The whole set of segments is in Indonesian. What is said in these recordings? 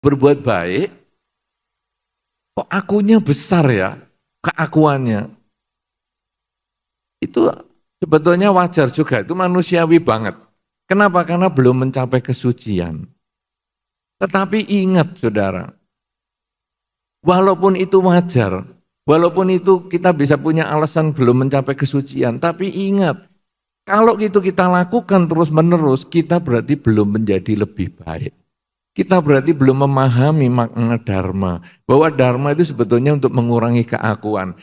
Berbuat baik, kok akunya besar ya, keakuannya. Itu sebetulnya wajar juga, itu manusiawi banget. Kenapa? Karena belum mencapai kesucian. Tetapi ingat saudara, walaupun itu wajar, walaupun itu kita bisa punya alasan belum mencapai kesucian, tapi ingat, kalau itu kita lakukan terus-menerus, kita berarti belum menjadi lebih baik. Kita berarti belum memahami makna dharma, bahwa dharma itu sebetulnya untuk mengurangi keakuan.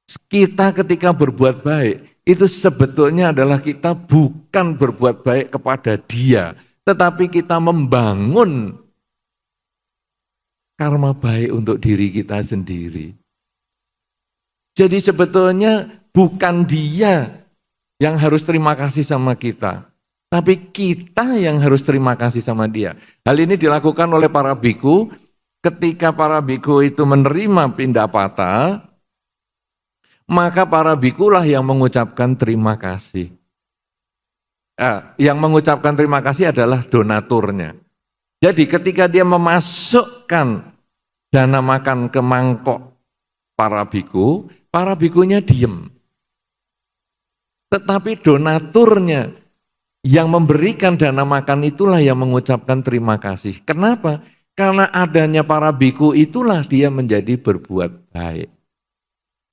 Kita ketika berbuat baik, itu sebetulnya adalah kita bukan berbuat baik kepada dia, tetapi kita membangun karma baik untuk diri kita sendiri. Jadi sebetulnya bukan dia yang harus terima kasih sama kita, tapi kita yang harus terima kasih sama dia. Hal ini dilakukan oleh para biku, ketika para biku itu menerima pindapata, maka para bikulah yang mengucapkan terima kasih. Yang mengucapkan terima kasih adalah donaturnya. Jadi ketika dia memasukkan dana makan ke mangkok para bikunya diem. Tetapi donaturnya yang memberikan dana makan itulah yang mengucapkan terima kasih. Kenapa? Karena adanya para biku itulah dia menjadi berbuat baik.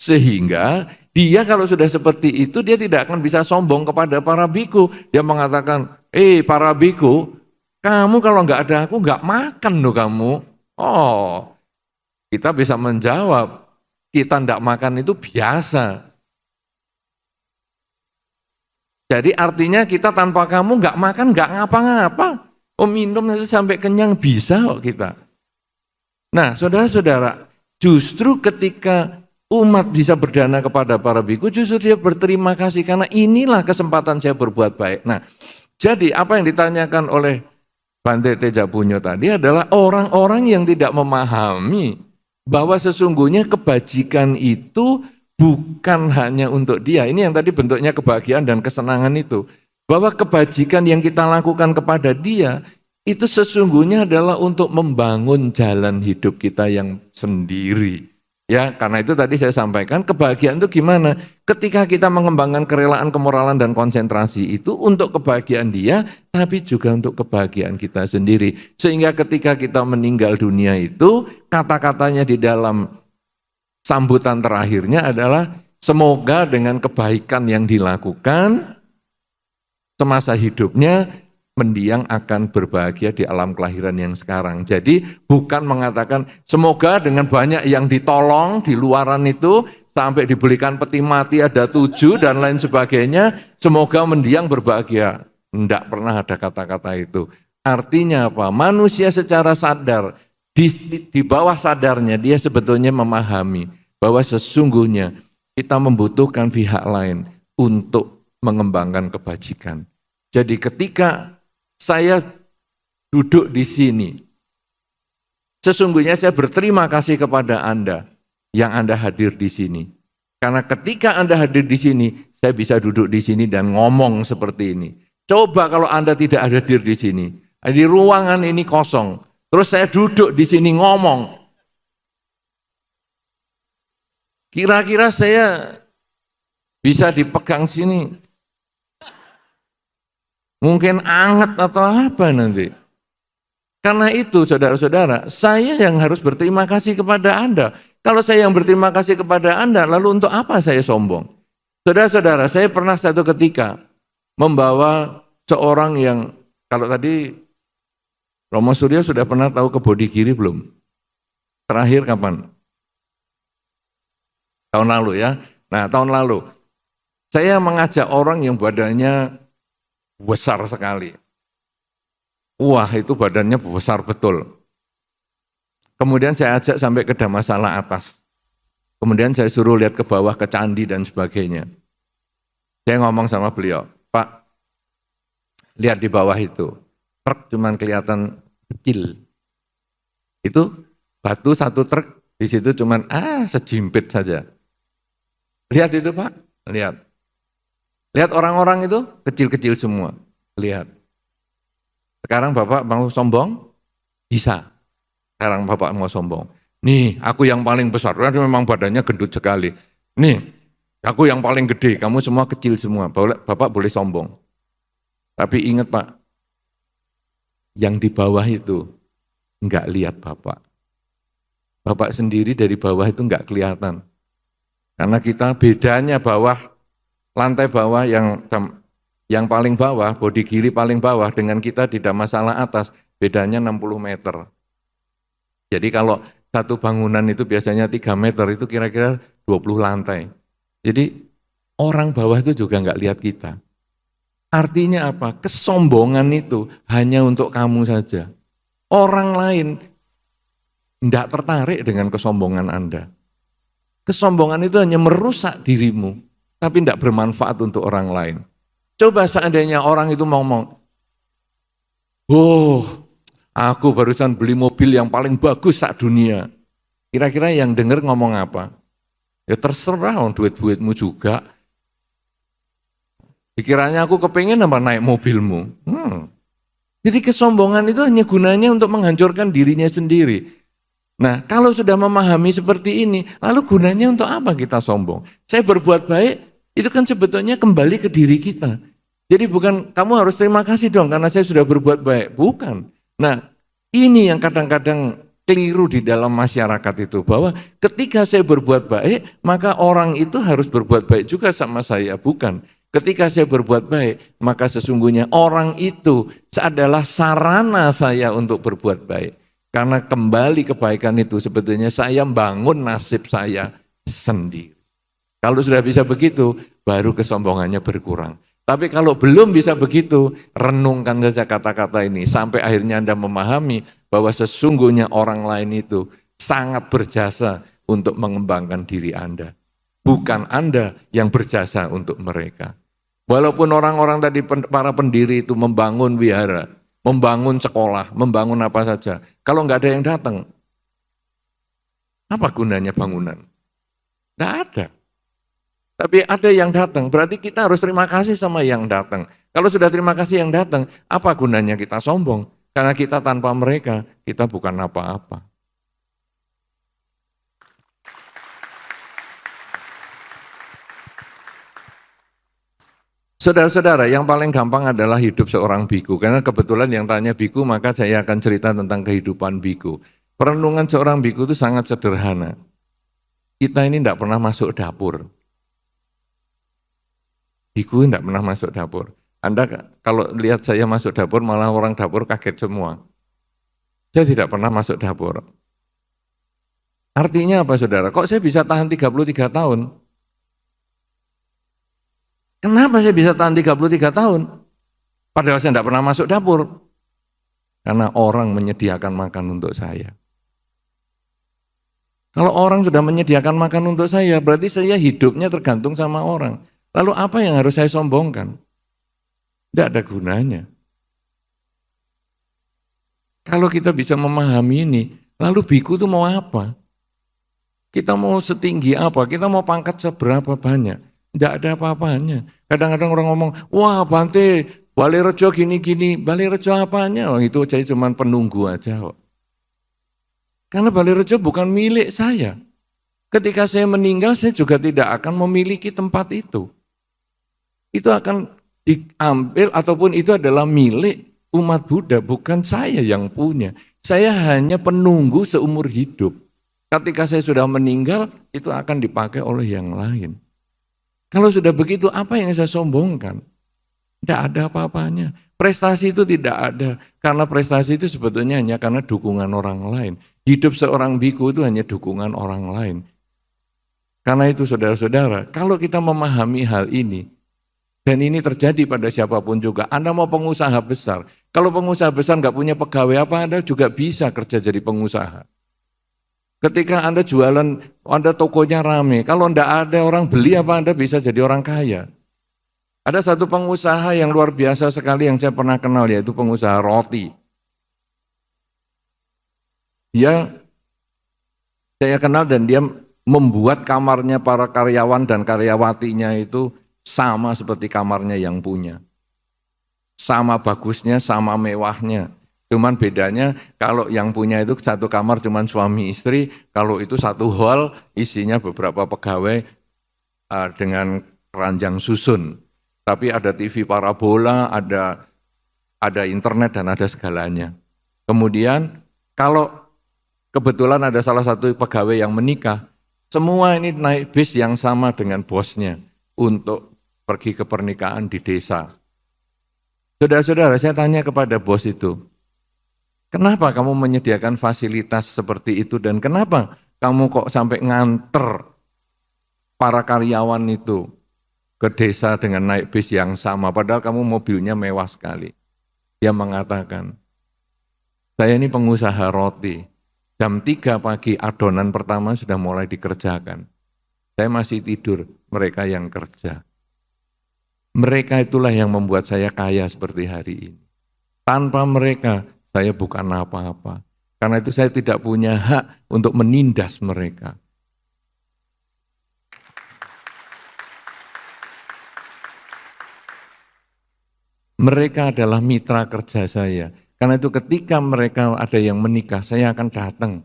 Sehingga dia kalau sudah seperti itu, dia tidak akan bisa sombong kepada para biku. Dia mengatakan, para biku, kamu kalau nggak ada aku nggak makan loh kamu. Oh, kita bisa menjawab, kita nggak makan itu biasa. Jadi artinya kita tanpa kamu nggak makan, nggak ngapa-ngapa. Oh minum sampai kenyang bisa kok kita. Nah saudara-saudara, justru ketika umat bisa berdana kepada para biku, justru dia berterima kasih karena inilah kesempatan saya berbuat baik. Nah, jadi apa yang ditanyakan oleh Bante Tejapunyo tadi adalah orang-orang yang tidak memahami bahwa sesungguhnya kebajikan itu bukan hanya untuk dia. Ini yang tadi bentuknya kebahagiaan dan kesenangan itu. Bahwa kebajikan yang kita lakukan kepada dia itu sesungguhnya adalah untuk membangun jalan hidup kita yang sendiri. Ya, karena itu tadi saya sampaikan kebahagiaan itu gimana? Ketika kita mengembangkan kerelaan, kemoralan dan konsentrasi itu untuk kebahagiaan dia, tapi juga untuk kebahagiaan kita sendiri. Sehingga ketika kita meninggal dunia itu, kata-katanya di dalam sambutan terakhirnya adalah semoga dengan kebaikan yang dilakukan semasa hidupnya, mendiang akan berbahagia di alam kelahiran yang sekarang. Jadi bukan mengatakan semoga dengan banyak yang ditolong di luaran itu sampai dibelikan peti mati ada 7 dan lain sebagainya, semoga mendiang berbahagia. Tidak pernah ada kata-kata itu. Artinya apa? Manusia secara sadar, di bawah sadarnya dia sebetulnya memahami bahwa sesungguhnya kita membutuhkan pihak lain untuk mengembangkan kebajikan. Jadi ketika saya duduk di sini, sesungguhnya saya berterima kasih kepada Anda yang Anda hadir di sini. Karena ketika Anda hadir di sini, saya bisa duduk di sini dan ngomong seperti ini. Coba kalau Anda tidak hadir di sini, di ruangan ini kosong, terus saya duduk di sini ngomong. Kira-kira saya bisa dipegang sini, mungkin anget atau apa nanti. Karena itu saudara-saudara, saya yang harus berterima kasih kepada Anda. Kalau saya yang berterima kasih kepada Anda, lalu untuk apa saya sombong? Saudara-saudara, saya pernah satu ketika membawa seorang yang, kalau tadi Romo Suryo sudah pernah tahu ke Bodigiri belum? Terakhir kapan? Tahun lalu ya. Nah tahun lalu, saya mengajak orang yang badannya besar sekali. Wah itu badannya besar betul. Kemudian saya ajak sampai ke Dhammasala atas. Kemudian saya suruh lihat ke bawah ke candi dan sebagainya. Saya ngomong sama beliau, Pak, lihat di bawah itu. Truk cuman kelihatan kecil. Itu batu satu truk, di situ cuman sejimpit saja. Lihat itu Pak, lihat. Lihat orang-orang itu kecil-kecil semua. Lihat. Sekarang Bapak mau sombong? Bisa. Sekarang Bapak mau sombong. Nih, aku yang paling besar. Karena memang badannya gendut sekali. Nih, aku yang paling gede. Kamu semua kecil semua. Bapak boleh sombong. Tapi ingat Pak, yang di bawah itu enggak lihat Bapak. Bapak sendiri dari bawah itu enggak kelihatan. Karena kita bedanya bawah, lantai bawah yang paling bawah, bodi kiri paling bawah dengan kita tidak masalah atas, bedanya 60 meter. Jadi kalau satu bangunan itu biasanya 3 meter, itu kira-kira 20 lantai. Jadi orang bawah itu juga enggak lihat kita. Artinya apa? Kesombongan itu hanya untuk kamu saja. Orang lain tidak tertarik dengan kesombongan Anda. Kesombongan itu hanya merusak dirimu, tapi tidak bermanfaat untuk orang lain. Coba seandainya orang itu ngomong, oh, aku barusan beli mobil yang paling bagus sak dunia. Kira-kira yang dengar ngomong apa? Ya terserah, duit-duitmu juga. Pikirannya aku kepengen apa naik mobilmu. Jadi kesombongan itu hanya gunanya untuk menghancurkan dirinya sendiri. Nah, kalau sudah memahami seperti ini, lalu gunanya untuk apa kita sombong? Saya berbuat baik, itu kan sebetulnya kembali ke diri kita. Jadi bukan kamu harus terima kasih dong karena saya sudah berbuat baik. Bukan. Nah, ini yang kadang-kadang keliru di dalam masyarakat itu. Bahwa ketika saya berbuat baik, maka orang itu harus berbuat baik juga sama saya. Bukan. Ketika saya berbuat baik, maka sesungguhnya orang itu adalah sarana saya untuk berbuat baik. Karena kembali kebaikan itu sebetulnya saya membangun nasib saya sendiri. Kalau sudah bisa begitu, baru kesombongannya berkurang. Tapi kalau belum bisa begitu, renungkan saja kata-kata ini. Sampai akhirnya Anda memahami bahwa sesungguhnya orang lain itu sangat berjasa untuk mengembangkan diri Anda. Bukan Anda yang berjasa untuk mereka. Walaupun orang-orang tadi, para pendiri itu membangun wihara, membangun sekolah, membangun apa saja. Kalau nggak ada yang datang, apa gunanya bangunan? Nggak ada. Tapi ada yang datang, berarti kita harus terima kasih sama yang datang. Kalau sudah terima kasih yang datang, apa gunanya kita sombong? Karena kita tanpa mereka, kita bukan apa-apa. Saudara-saudara, yang paling gampang adalah hidup seorang biku. Karena kebetulan yang tanya biku, maka saya akan cerita tentang kehidupan biku. Perenungan seorang biku itu sangat sederhana. Kita ini tidak pernah masuk dapur. Biku tidak pernah masuk dapur. Anda kalau lihat saya masuk dapur, malah orang dapur kaget semua. Saya tidak pernah masuk dapur. Artinya apa saudara? Kok saya bisa tahan 33 tahun? Kenapa saya bisa tahan 33 tahun? Padahal saya tidak pernah masuk dapur. Karena orang menyediakan makan untuk saya. Kalau orang sudah menyediakan makan untuk saya, berarti saya hidupnya tergantung sama orang. Lalu apa yang harus saya sombongkan? Tidak ada gunanya. Kalau kita bisa memahami ini, lalu biku itu mau apa? Kita mau setinggi apa? Kita mau pangkat seberapa banyak? Tidak ada apa-apanya. Kadang-kadang orang ngomong, wah Bante, Balerejo gini-gini. Balerejo apanya? Oh, itu saya cuma penunggu aja kok. Karena Balerejo bukan milik saya. Ketika saya meninggal, saya juga tidak akan memiliki tempat itu. Itu akan diambil ataupun itu adalah milik umat Buddha, bukan saya yang punya. Saya hanya penunggu seumur hidup. Ketika saya sudah meninggal, itu akan dipakai oleh yang lain. Kalau sudah begitu, apa yang saya sombongkan? Tidak ada apa-apanya. Prestasi itu tidak ada. Karena prestasi itu sebetulnya hanya karena dukungan orang lain. Hidup seorang biku itu hanya dukungan orang lain. Karena itu saudara-saudara, kalau kita memahami hal ini, dan ini terjadi pada siapapun juga, Anda mau pengusaha besar. Kalau pengusaha besar nggak punya pegawai apa, Anda juga bisa kerja jadi pengusaha. Ketika Anda jualan, Anda tokonya rame, kalau enggak ada orang beli apa Anda bisa jadi orang kaya. Ada satu pengusaha yang luar biasa sekali yang saya pernah kenal, yaitu pengusaha roti. Saya kenal dan dia membuat kamarnya para karyawan dan karyawatinya itu sama seperti kamarnya yang punya. Sama bagusnya, sama mewahnya. Cuman bedanya kalau yang punya itu satu kamar cuman suami istri, kalau itu satu hall isinya beberapa pegawai dengan ranjang susun. Tapi ada TV parabola, ada internet dan ada segalanya. Kemudian kalau kebetulan ada salah satu pegawai yang menikah, semua ini naik bis yang sama dengan bosnya untuk pergi ke pernikahan di desa. Saudara-saudara, saya tanya kepada bos itu, kenapa kamu menyediakan fasilitas seperti itu dan kenapa kamu kok sampai nganter para karyawan itu ke desa dengan naik bis yang sama, padahal kamu mobilnya mewah sekali. Dia mengatakan, saya ini pengusaha roti, jam 3 pagi adonan pertama sudah mulai dikerjakan. Saya masih tidur, mereka yang kerja. Mereka itulah yang membuat saya kaya seperti hari ini. Tanpa mereka, saya bukan apa-apa. Karena itu saya tidak punya hak untuk menindas mereka. Mereka adalah mitra kerja saya. Karena itu ketika mereka ada yang menikah, saya akan datang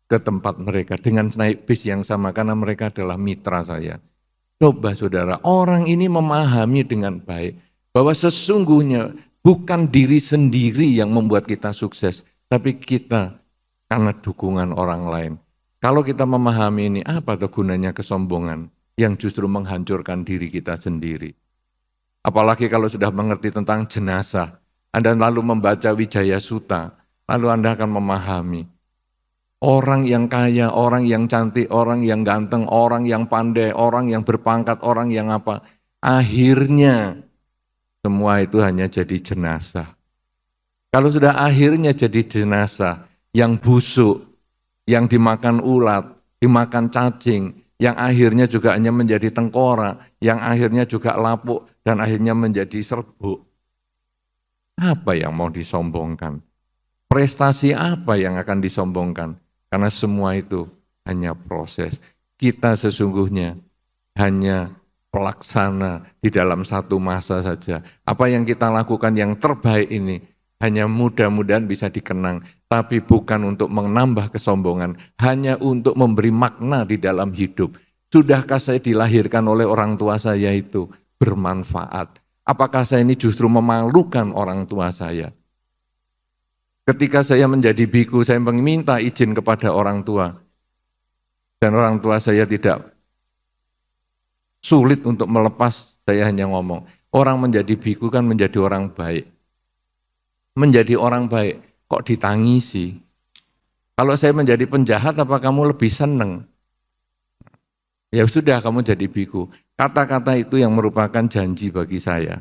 ke tempat mereka dengan naik bis yang sama karena mereka adalah mitra saya. Coba saudara, orang ini memahami dengan baik bahwa sesungguhnya bukan diri sendiri yang membuat kita sukses, tapi kita karena dukungan orang lain. Kalau kita memahami ini, apa tuh gunanya kesombongan yang justru menghancurkan diri kita sendiri? Apalagi kalau sudah mengerti tentang jenazah, Anda lalu membaca Wijaya Sutta, lalu Anda akan memahami orang yang kaya, orang yang cantik, orang yang ganteng, orang yang pandai, orang yang berpangkat, orang yang apa. Akhirnya semua itu hanya jadi jenazah. Kalau sudah akhirnya jadi jenazah yang busuk, yang dimakan ulat, dimakan cacing, yang akhirnya juga hanya menjadi tengkorak, yang akhirnya juga lapuk, dan akhirnya menjadi serbuk. Apa yang mau disombongkan? Prestasi apa yang akan disombongkan? Karena semua itu hanya proses. Kita sesungguhnya hanya pelaksana di dalam satu masa saja. Apa yang kita lakukan yang terbaik ini hanya mudah-mudahan bisa dikenang, tapi bukan untuk menambah kesombongan, hanya untuk memberi makna di dalam hidup. Sudahkah saya dilahirkan oleh orang tua saya itu bermanfaat? Apakah saya ini justru memalukan orang tua saya? Ketika saya menjadi biku, saya meminta izin kepada orang tua. Dan orang tua saya tidak sulit untuk melepas, saya hanya ngomong, orang menjadi biku kan menjadi orang baik. Menjadi orang baik, kok ditangisi? Kalau saya menjadi penjahat, apa kamu lebih senang? Ya sudah, kamu jadi biku. Kata-kata itu yang merupakan janji bagi saya.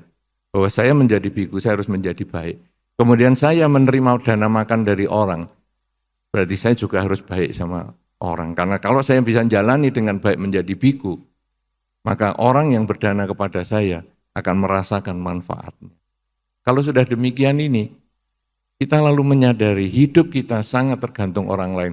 Bahwa saya menjadi biku, saya harus menjadi baik. Kemudian saya menerima dana makan dari orang, berarti saya juga harus baik sama orang. Karena kalau saya bisa jalani dengan baik menjadi biku, maka orang yang berdana kepada saya akan merasakan manfaatnya. Kalau sudah demikian ini, kita lalu menyadari hidup kita sangat tergantung orang lain.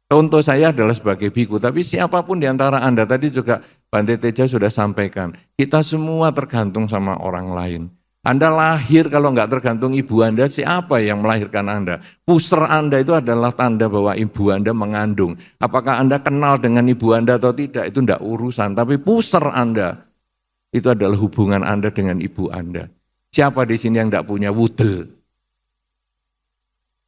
Contoh saya adalah sebagai biku, tapi siapapun di antara Anda, tadi juga Bante Teja sudah sampaikan, kita semua tergantung sama orang lain. Anda lahir kalau enggak tergantung ibu Anda, siapa yang melahirkan Anda? Puser Anda itu adalah tanda bahwa ibu Anda mengandung. Apakah Anda kenal dengan ibu Anda atau tidak, itu enggak urusan. Tapi puser Anda, itu adalah hubungan Anda dengan ibu Anda. Siapa di sini yang enggak punya wudel?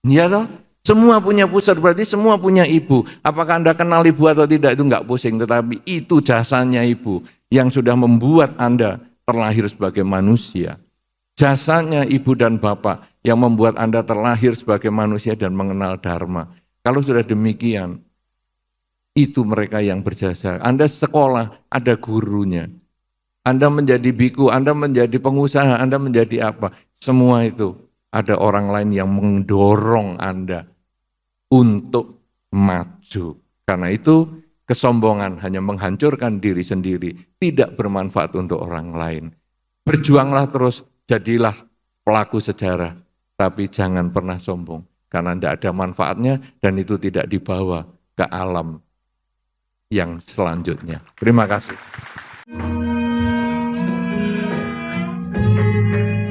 Iya toh? Semua punya puser, berarti semua punya ibu. Apakah Anda kenal ibu atau tidak, itu enggak pusing. Tetapi itu jasanya ibu yang sudah membuat Anda terlahir sebagai manusia. Jasanya ibu dan bapak yang membuat Anda terlahir sebagai manusia dan mengenal dharma. Kalau sudah demikian, itu mereka yang berjasa. Anda sekolah, ada gurunya. Anda menjadi biku, Anda menjadi pengusaha, Anda menjadi apa. Semua itu ada orang lain yang mendorong Anda untuk maju. Karena itu kesombongan hanya menghancurkan diri sendiri, tidak bermanfaat untuk orang lain. Berjuanglah terus, jadilah pelaku sejarah, tapi jangan pernah sombong, karena tidak ada manfaatnya dan itu tidak dibawa ke alam yang selanjutnya. Terima kasih. Tuhan.